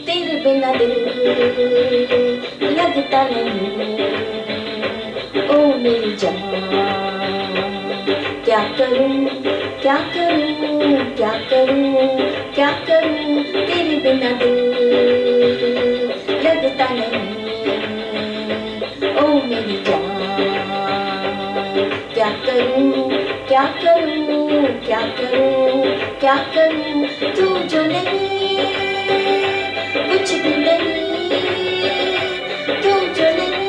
तेरे बिना दिल लगता नहीं, ओ मेरी जान। क्या करूं, क्या करूं, क्या करूं, क्या करूं, तेरे बिना दिल लगता नहीं, ओ मेरी जान। क्या करूं, क्या करूं, क्या करूं, क्या करूं, तू जो नहीं कुछ भी नहीं, तू जो नहीं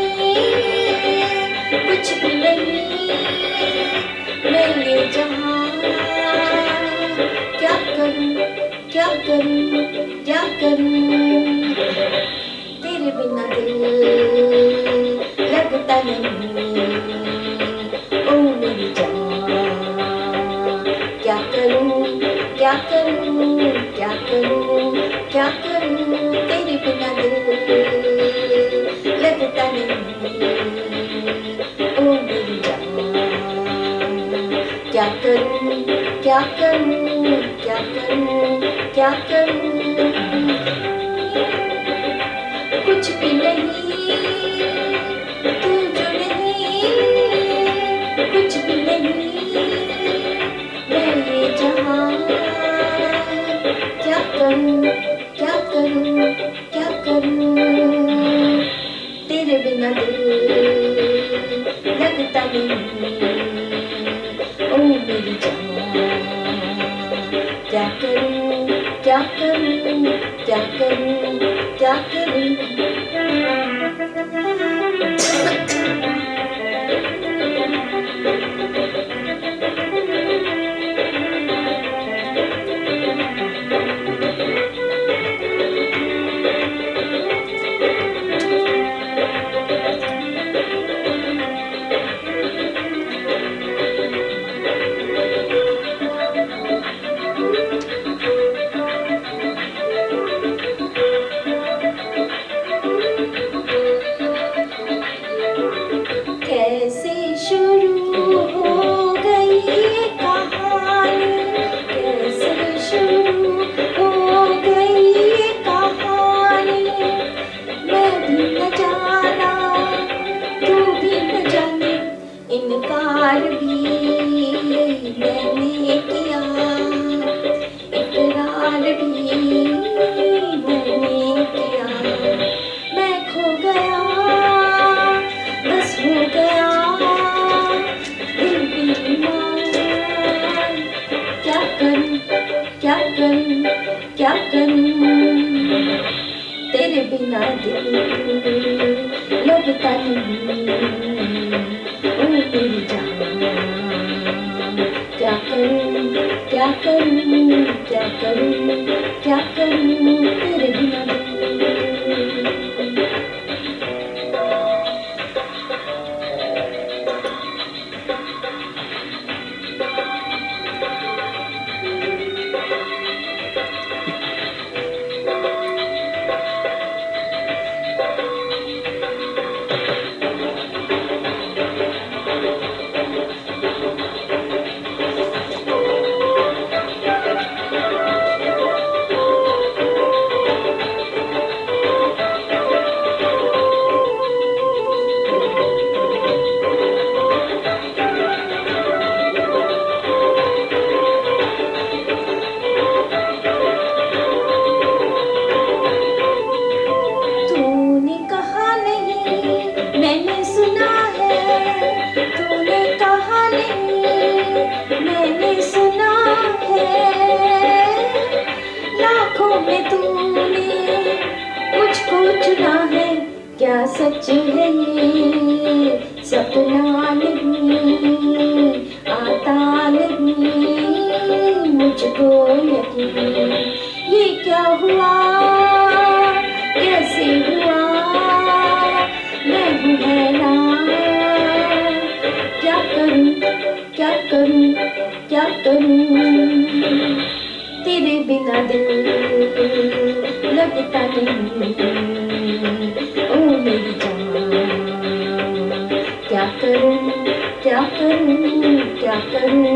कुछ भी नहीं, मैं ये जहां क्या करूं, क्या करूं, क्या करूं, तेरे बिना दिल लगता नहीं, ओ मेरी जान। क्या करूं, क्या करूं, क्या करूं, क्या करूं, तेरे बिना दिल लगता नहीं, ओ मेरी जान। क्या करूं, क्या करूं, क्या करूं, क्या करूं, कुछ भी नहीं, तू जो नहीं कुछ भी नहीं, मैं ये जहां क्या करूं, क्या करूं, क्या करूं, तेरे बिना दिल लगता नहीं, ओ मेरी जान। क्या करूं, क्या करूं, क्या करूं, क्या करूं, कैसे शुरू हो गई ये कहानी, कैसे शुरू हो गई ये कहानी, मैं भी न जाना तू भी न जाने, इनकार भी मैंने किया, इकरार भी मैंने किया, मैं खो गया बस हो गया दिल बीमार। क्या करूं, क्या करूं, क्या करूं, तेरे बिना दिल लगता नहीं, ओ मेरी जान। क्या करूं, क्या करूं, क्या करूं, क्या करूं, तेरे बिना दिल। तूने कहा नहीं मैंने सुना है, तूने कहा नहीं मैंने सुना है, लाखों में तूने मुझको चुना है, क्या सच है ये सपना नहीं, आता नहीं मुझको यकीन, ये क्या हुआ कैसे हुआ, मैं हूँ हैरान। क्या करूं, क्या करूं, क्या करूं, तेरे बिना दिल लगता नहीं, ओ मेरी जान। क्या करूं, क्या करूं, क्या करूं,